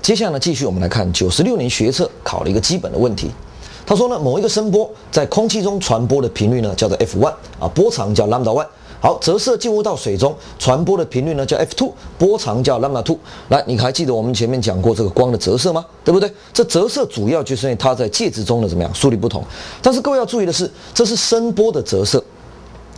接下来呢，继续我们来看96年学测考了一个基本的问题。他说呢，某一个声波在空气中传播的频率呢叫做 f1 啊，波长叫 lambda1。好，折射进入到水中传播的频率呢叫 f2， 波长叫 lambda2。来，你还记得我们前面讲过这个光的折射吗？对不对？这折射主要就是因为它在介质中的怎么样速率不同。但是各位要注意的是，这是声波的折射。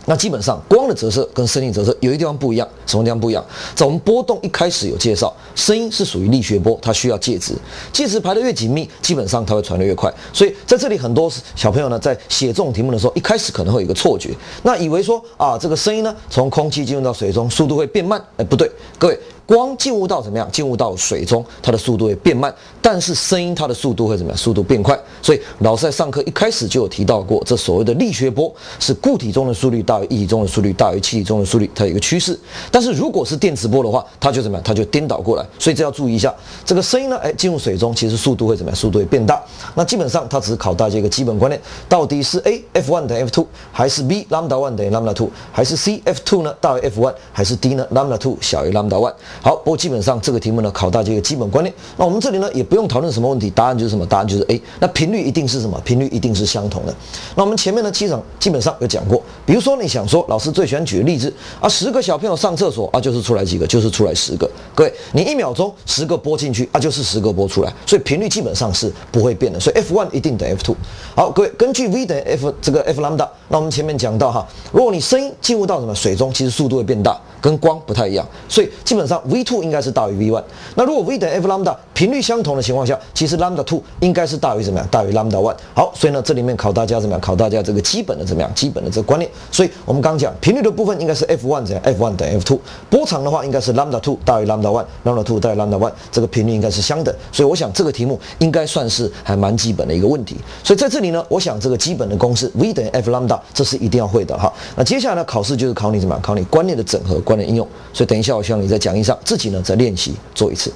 那基本上光的折射跟声音折射有一个地方不一样，什么地方不一样？在我们波动一开始有介绍，声音是属于力学波，它需要介质，介质排得越紧密，基本上它会传得越快。所以在这里很多小朋友呢，在写这种题目的时候，一开始可能会有一个错觉，那以为说啊，这个声音呢从空气进入到水中，速度会变慢，不对，各位。光进入到怎么样？进入到水中，它的速度会变慢，但是声音它的速度会怎么样？速度变快。所以老师在上课一开始就有提到过，这所谓的力学波是固体中的速率大于液体中的速率大于气体中的速率，它有一个趋势。但是如果是电磁波的话，它就怎么样？它就颠倒过来。所以这要注意一下，这个声音呢，进入水中其实速度会怎么样？速度会变大。那基本上它只是考大家一个基本观念，到底是 A F1 等于 F2， 还是 B lambda1 等于 lambda2， 还是 C F2 呢大于 F1， 还是 D 呢 lambda2 小于 lambda1。好，不过基本上这个题目呢考大家一个基本观念。那我们这里呢也不用讨论什么问题，答案就是什么？答案就是 A。那频率一定是什么？频率一定是相同的。那我们前面呢基本上有讲过，比如说你想说，老师最喜欢举的例子啊，10个小朋友上厕所啊，就是出来几个？就是出来10个。各位，你1秒钟10个波进去啊，就是10个波出来，所以频率基本上是不会变的。所以 F1 一定等于 F2。好，各位，根据 V 等于 F 这个 F lambda， 那我们前面讲到哈，如果你声音进入到什么水中，其实速度会变大，跟光不太一样，所以基本上 V2 应该是大于 V1。那如果 V 等于 F lambda 频率相同的情况下，其实 lambda2 应该是大于怎么样？大于 lambda1。好，所以呢这里面考大家怎么样？考大家这个基本的怎么样？基本的这个观念。所以我们刚讲频率的部分应该是 F1 怎样 ？F1 等于 F2。波长的话应该是 lambda2 大于 lambda1，lambda2 大于 lambda1，这个频率应该是相等。所以我想这个题目应该算是还蛮基本的一个问题。所以在这里呢，我想这个基本的公式 V 等于 F lambda 这是一定要会的哈。那接下来呢考试就是考你怎么样？考你观念的整合、观念应用。所以等一下我希望你在讲义上自己呢再练习做一次。